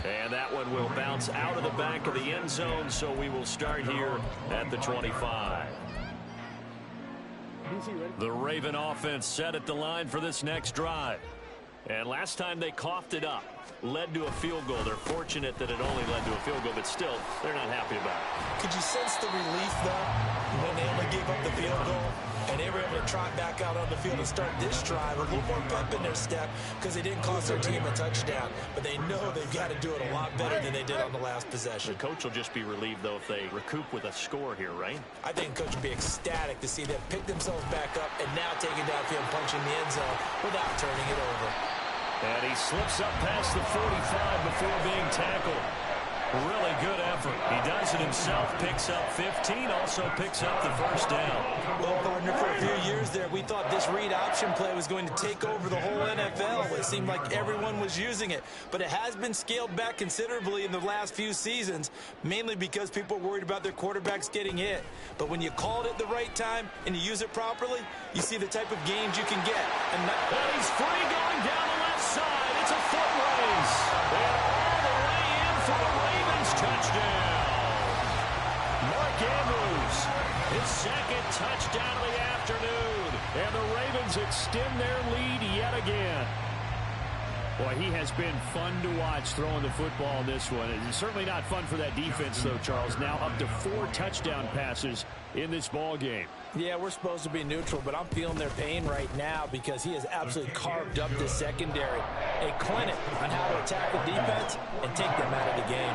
And that one will bounce out of the back of the end zone, so we will start here at the 25. The Raven offense set at the line for this next drive. And last time they coughed it up, led to a field goal. They're fortunate that it only led to a field goal, but still, they're not happy about it. Could you sense the relief, though, when they only gave up the field goal and they were able to trot back out on the field and start this drive a little more pep in their step because they didn't cost their team a touchdown, but they know they've got to do it a lot better than they did on the last possession. The coach will just be relieved, though, if they recoup with a score here, right? I think coach will be ecstatic to see them pick themselves back up and now take it downfield, punching the end zone without turning it over. And he slips up past the 45 before being tackled. Really good effort. He does it himself, picks up 15, also picks up the first down. Well, partner, for a few years there, we thought this read option play was going to take over the whole NFL. It seemed like everyone was using it, but it has been scaled back considerably in the last few seasons, mainly because people are worried about their quarterbacks getting hit. But when you call it at the right time and you use it properly, you see the type of gains you can get. And he's free going down the left side. It's a foot race. And all the way in for the Ravens touchdown. Mark Andrews, his second touchdown of the afternoon. And the Ravens extend their lead yet again. Boy, he has been fun to watch throwing the football in this one. It's certainly not fun for that defense, though, Charles. Now up to 4 touchdown passes in this ball game. Yeah, we're supposed to be neutral, but I'm feeling their pain right now because he has absolutely carved up the secondary. A clinic on how to attack the defense and take them out of the game.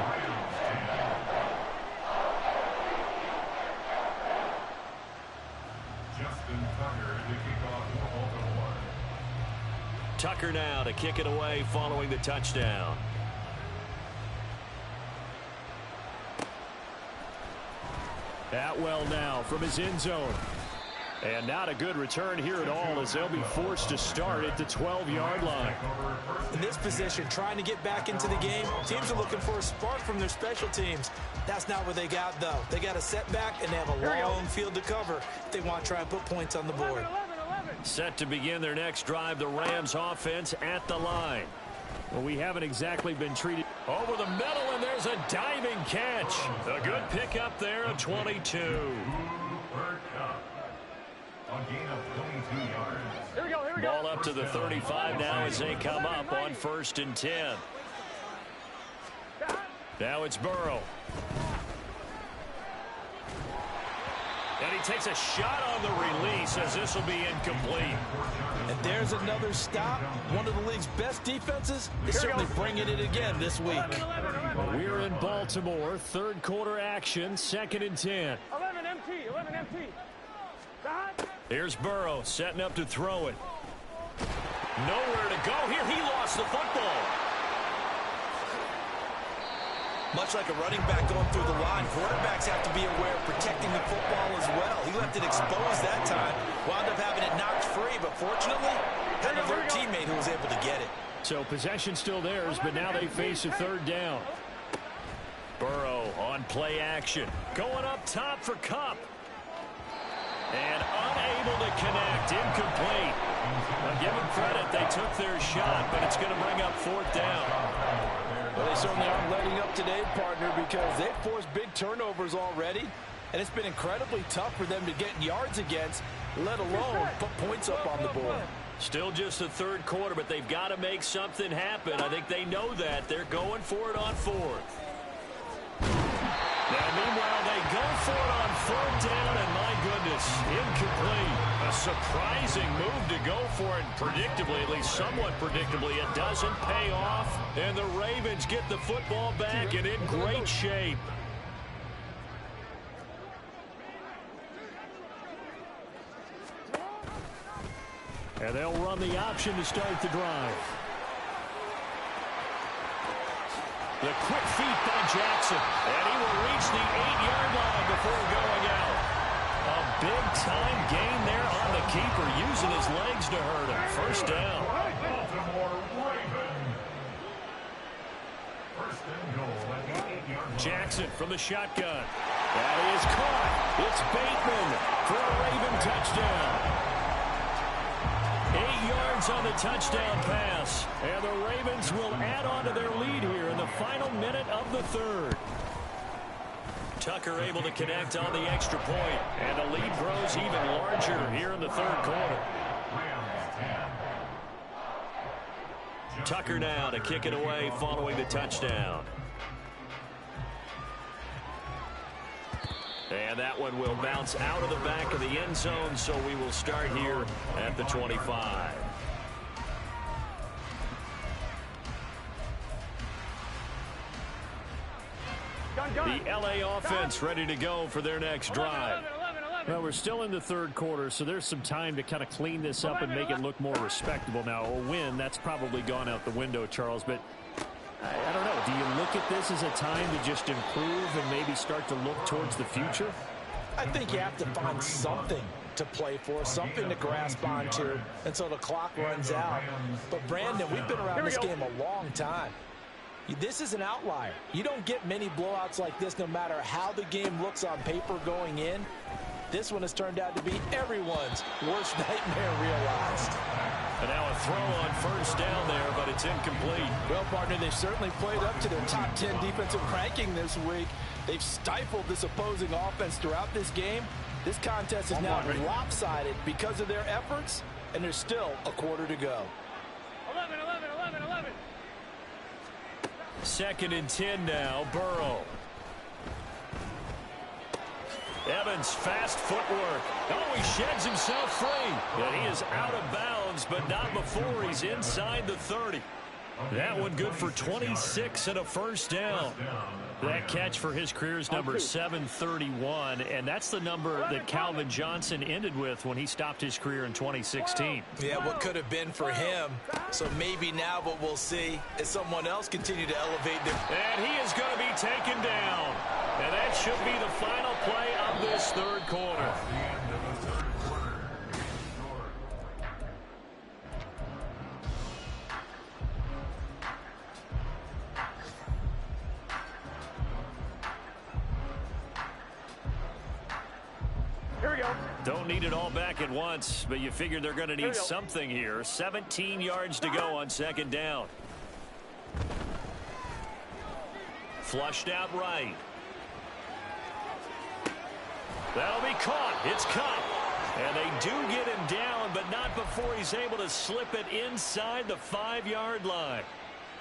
Tucker now to kick it away following the touchdown. Atwell now from his end zone. And not a good return here at all as they'll be forced to start at the 12-yard line. In this position, trying to get back into the game, teams are looking for a spark from their special teams. That's not what they got, though. They got a setback, and they have a long field to cover if they want to try and put points on the board. Set to begin their next drive, the Rams offense at the line. Well, we haven't exactly been treated over the middle, and there's a diving catch. A good pickup there, a 22. Here we go. Ball up to the 35 now as they come up on 1st and 10. Now it's Burrow. And he takes a shot on the release as this will be incomplete. And there's another stop. One of the league's best defenses is certainly bringing it again this week. We're in Baltimore. 3rd quarter action. 2nd and 10. 11 empty. Here's Burrow setting up to throw it. Nowhere to go here. He lost the football. Much like a running back going through the line, quarterbacks have to be aware of protecting the football as well. He left it exposed that time, wound up having it knocked free, but fortunately, had an alert teammate who was able to get it. So possession still theirs, but now they face a 3rd down. Burrow on play action. Going up top for Kupp. And unable to connect. Incomplete. I'll give them credit. They took their shot, but it's going to bring up 4th down. Well, they certainly aren't letting up today, partner, because they've forced big turnovers already, and it's been incredibly tough for them to get yards against, let alone put points up on the board. Still just the 3rd quarter, but they've got to make something happen. I think they know that. They're going for it on 4th. Now, meanwhile, they go for it on 4th down, and my goodness, incomplete. A surprising move to go for it. Predictably, at least somewhat predictably, it doesn't pay off. And the Ravens get the football back and in great shape. And they'll run the option to start the drive. The quick feet by Jackson. And he will reach the 8-yard line before going out. A big-time gain there on the keeper, using his legs to hurt him. First down. Jackson from the shotgun. That is caught. It's Bateman for a Raven touchdown. 8 yards on the touchdown pass. And the Ravens will add on to their lead here in the final minute of the third. Tucker able to connect on the extra point. And the lead grows even larger here in the third quarter. Tucker now to kick it away following the touchdown. And that one will bounce out of the back of the end zone, so we will start here at the 25. The LA offense ready to go for their next drive. Well, we're still in the third quarter, so there's some time to kind of clean this up and make it look more respectable. Now, a win, that's probably gone out the window, Charles, but I don't know. Do you look at this as a time to just improve and maybe start to look towards the future? I think you have to find something to play for, something to grasp onto until the clock runs out. But, Brandon, we've been around this game a long time. This is an outlier. You don't get many blowouts like this no matter how the game looks on paper going in. This one has turned out to be everyone's worst nightmare realized. And now a throw on first down there, but it's incomplete. Well, partner, they've certainly played up to their top 10 defensive ranking this week. They've stifled this opposing offense throughout this game. This contest is now lopsided because of their efforts, and there's still a quarter to go. 11. 2nd and 10 now, Burrow. Evans, fast footwork. Oh, he sheds himself free. And he is out of bounds, but not before he's inside the 30. That one good for 26 and a first down. That catch for his career is number 731, and that's the number that Calvin Johnson ended with when he stopped his career in 2016. Yeah, what could have been for him. So maybe now what we'll see is someone else continue to elevate them. And he is going to be taken down. And that should be the final play of this third quarter. Here we go. Don't need it all back at once, but you figure they're going to need something here. 17 yards to go on 2nd down. Flushed out right. That'll be caught. It's caught. And they do get him down, but not before he's able to slip it inside the 5-yard line.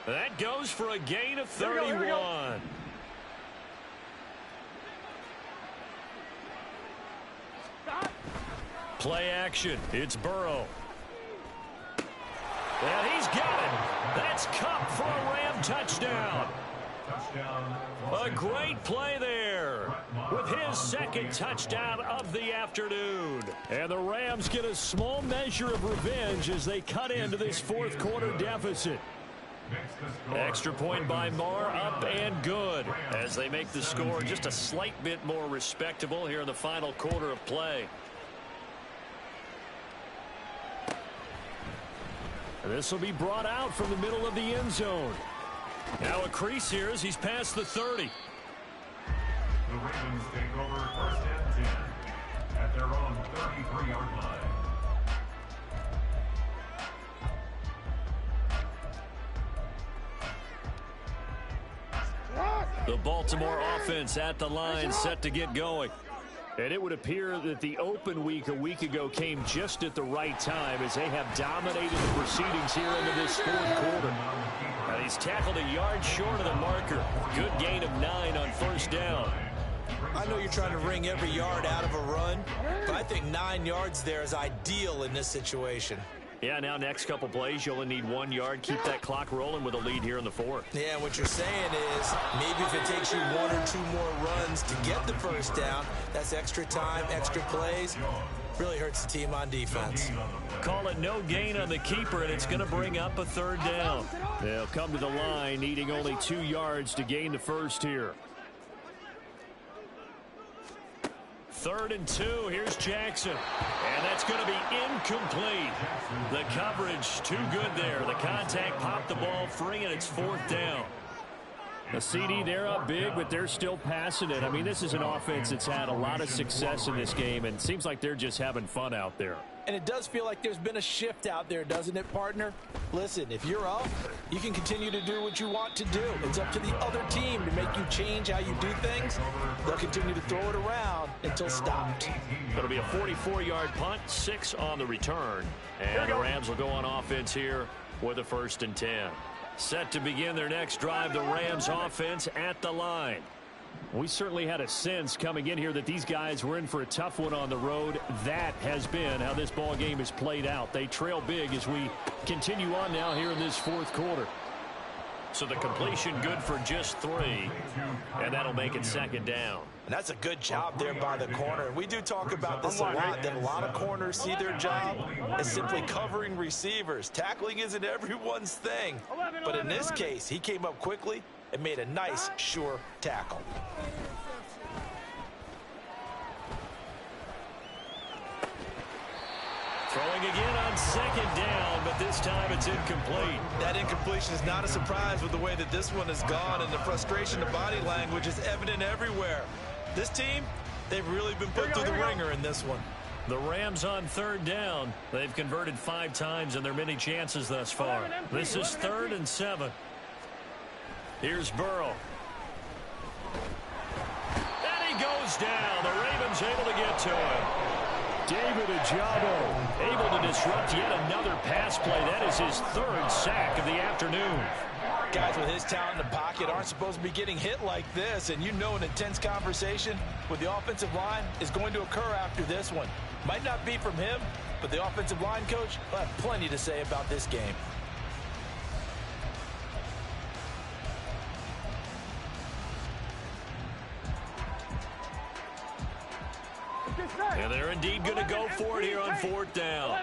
That goes for a gain of 31. Here we go. Play action. It's Burrow. And he's got it. That's Cup for a Ram touchdown. A great play there with his 2nd touchdown of the afternoon. And the Rams get a small measure of revenge as they cut into this 4th quarter deficit. Extra point by Marr, up and good as they make the score just a slight bit more respectable here in the final quarter of play. And this will be brought out from the middle of the end zone. Now a crease here as he's past the 30. The Ravens take over 1st and 10 at their own 33-yard line. The Baltimore offense at the line, set to get going. And it would appear that the open week a week ago came just at the right time as they have dominated the proceedings here into this 4th quarter. And he's tackled a yard short of the marker. Good gain of 9 on first down. I know you're trying to wring every yard out of a run, but I think 9 yards there is ideal in this situation. Yeah, now next couple plays, you only need 1 yard. Keep that clock rolling with a lead here in the fourth. Yeah, what you're saying is maybe if it takes you 1 or 2 more runs to get the first down, that's extra time, extra plays. Really hurts the team on defense. Call it no gain on the keeper, and it's going to bring up a third down. They'll come to the line, needing only 2 yards to gain the first here. 3rd and 2. Here's Jackson. And that's going to be incomplete. The coverage too good there. The contact popped the ball free, and it's 4th down. The CD, they're up big, but they're still passing it. I mean, this is an offense that's had a lot of success in this game, and it seems like they're just having fun out there. And it does feel like there's been a shift out there, doesn't it, partner? Listen, if you're up, you can continue to do what you want to do. It's up to the other team to make you change how you do things. They'll continue to throw it around until stopped. It'll be a 44-yard punt, 6 on the return. And the Rams will go on offense here with a 1st and 10. Set to begin their next drive, the Rams offense at the line. We certainly had a sense coming in here that these guys were in for a tough one on the road. That has been how this ball game is played out. They trail big as we continue on now here in this 4th quarter. So the completion good for just 3, and that'll make it 2nd down. And that's a good job there by the corner. We do talk about this a lot, that a lot of corners see their job as simply covering receivers. Tackling isn't everyone's thing. But in this case, he came up quickly and made a nice, sure tackle. Throwing again on 2nd down, but this time it's incomplete. That incompletion is not a surprise with the way that this one has gone, and the frustration, the body language is evident everywhere. This team, they've really been put through the ringer in this one. The Rams on 3rd down. They've converted 5 times in their many chances thus far. This is 3rd and 7. Here's Burrow. And he goes down. The Ravens able to get to him. David Ojabo Able to disrupt yet another pass play. That is his 3rd sack of the afternoon. Guys with his talent in the pocket aren't supposed to be getting hit like this, and you know an intense conversation with the offensive line is going to occur after this one. Might not be from him, but the offensive line coach will have plenty to say about this game. And they're indeed going to go for it here on 4th down.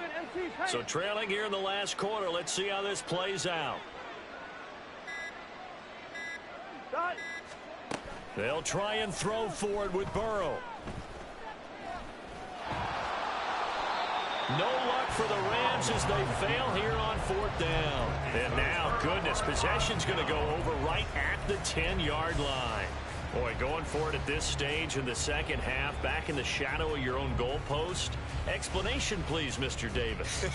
So trailing here in the last quarter. Let's see how this plays out. They'll try and throw for it with Burrow. No luck for the Rams as they fail here on 4th down. And now, goodness, possession's going to go over right at the 10-yard line. Boy, going for it at this stage in the second half, back in the shadow of your own goalpost. Explanation, please, Mr. Davis.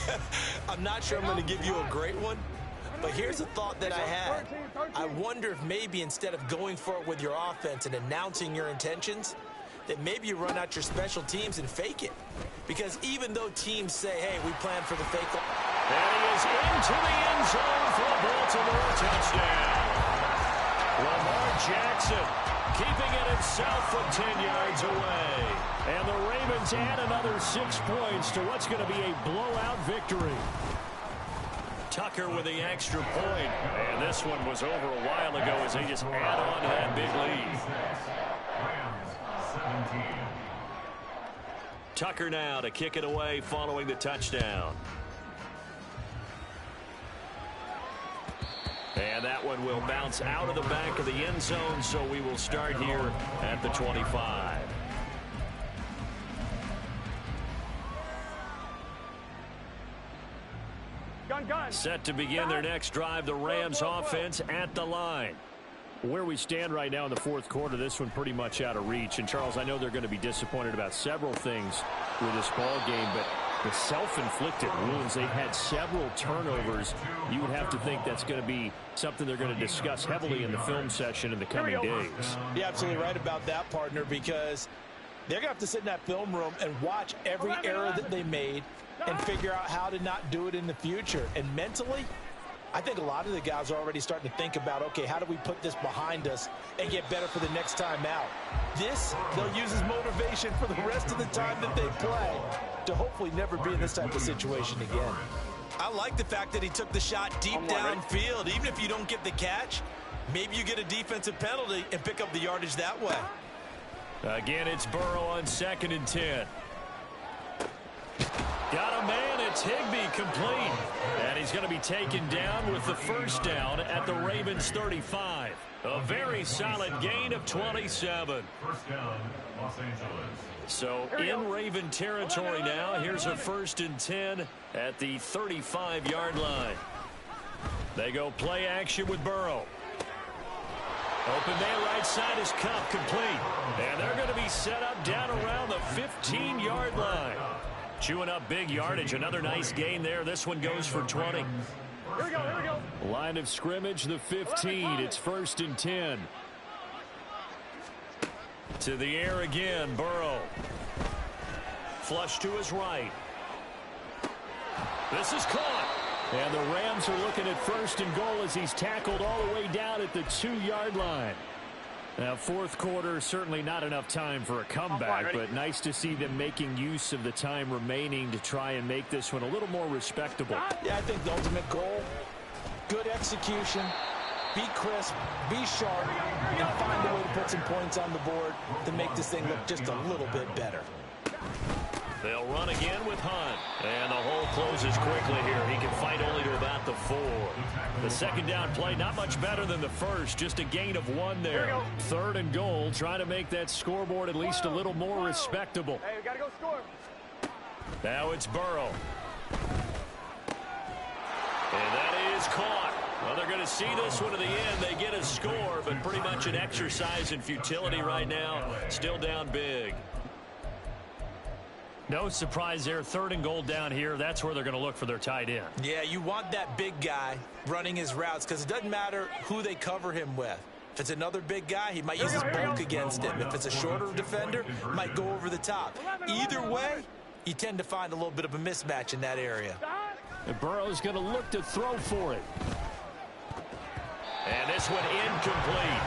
I'm not sure I'm going to give you a great one, but here's a thought that I had. I wonder if maybe instead of going for it with your offense and announcing your intentions, that maybe you run out your special teams and fake it. Because even though teams say, hey, we plan for the fake. And he is into the end zone for a Baltimore touchdown. Lamar Jackson keeping it himself from 10 yards away. And the Ravens add another 6 points to what's going to be a blowout victory. Tucker with the extra point. And this one was over a while ago as they just add on to that big lead. Tucker now to kick it away following the touchdown. And that one will bounce out of the back of the end zone, so we will start here at the 25. Set to begin their next drive, the Rams offense at the line. Where we stand right now in the 4th quarter, this one pretty much out of reach. And, Charles, I know they're going to be disappointed about several things with this ball game, but the self-inflicted wounds, they've had several turnovers. You would have to think that's going to be something they're going to discuss heavily in the film session in the coming days. You're absolutely right about that, partner, because they're going to have to sit in that film room and watch every error that they made and figure out how to not do it in the future. And mentally, I think a lot of the guys are already starting to think about, okay, how do we put this behind us and get better for the next time out? This, they'll use as motivation for the rest of the time that they play to hopefully never be in this type of situation again. I like the fact that he took the shot deep downfield. Even if you don't get the catch, maybe you get a defensive penalty and pick up the yardage that way. Again, it's Burrow on 2nd and 10. Got a man, it's Higbee, complete. And he's going to be taken down with the first down at the Ravens 35. A very solid gain of 27. First down, Los Angeles. So in Raven territory now, here's a 1st and 10 at the 35-yard line. They go play action with Burrow. Open man right side is Cup, complete. And they're going to be set up down around the 15-yard line. Chewing up big yardage. Another nice gain there. This one goes for 20. Here we go. Line of scrimmage, the 15. It's 1st and 10. To the air again, Burrow. Flush to his right. This is caught. And the Rams are looking at 1st and goal as he's tackled all the way down at the 2-yard line. Now, 4th quarter, certainly not enough time for a comeback, but nice to see them making use of the time remaining to try and make this one a little more respectable. Yeah, I think the ultimate goal, good execution, be crisp, be sharp, and find a way to put some points on the board to make this thing look just a little bit better. They'll run again with Hunt. And the hole closes quickly here. He can fight only to about the 4. The 2nd down play, not much better than the first. Just a gain of 1 there. 3rd and goal, trying to make that scoreboard at least a little more respectable. Hey, we got to go score. Now it's Burrow. And that is caught. Well, they're going to see this one to the end. They get a score, but pretty much an exercise in futility right now. Still down big. No surprise there. 3rd and goal down here. That's where they're going to look for their tight end. Yeah, you want that big guy running his routes because it doesn't matter who they cover him with. If it's another big guy, he might use his bulk against him. If it's a shorter defender, he might go over the top. Either way, you tend to find a little bit of a mismatch in that area. And Burrow's going to look to throw for it. And this one incomplete.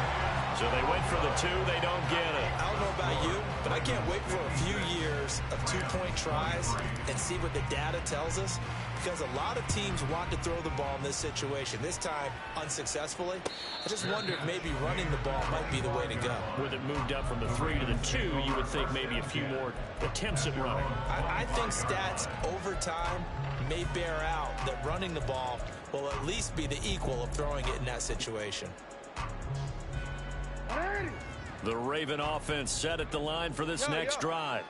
So they went for the 2. They don't get it. I don't know about you, but I can't wait for a few years of 2-point tries and see what the data tells us. Because a lot of teams want to throw the ball in this situation. This time, unsuccessfully. I just wonder if maybe running the ball might be the way to go. With it moved up from the 3 to the 2, you would think maybe a few more attempts at running. I think stats over time may bear out that running the ball will at least be the equal of throwing it in that situation. The Raven offense set at the line for this next drive.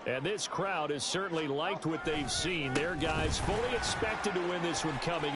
And this crowd has certainly liked what they've seen. Their guys fully expected to win this one coming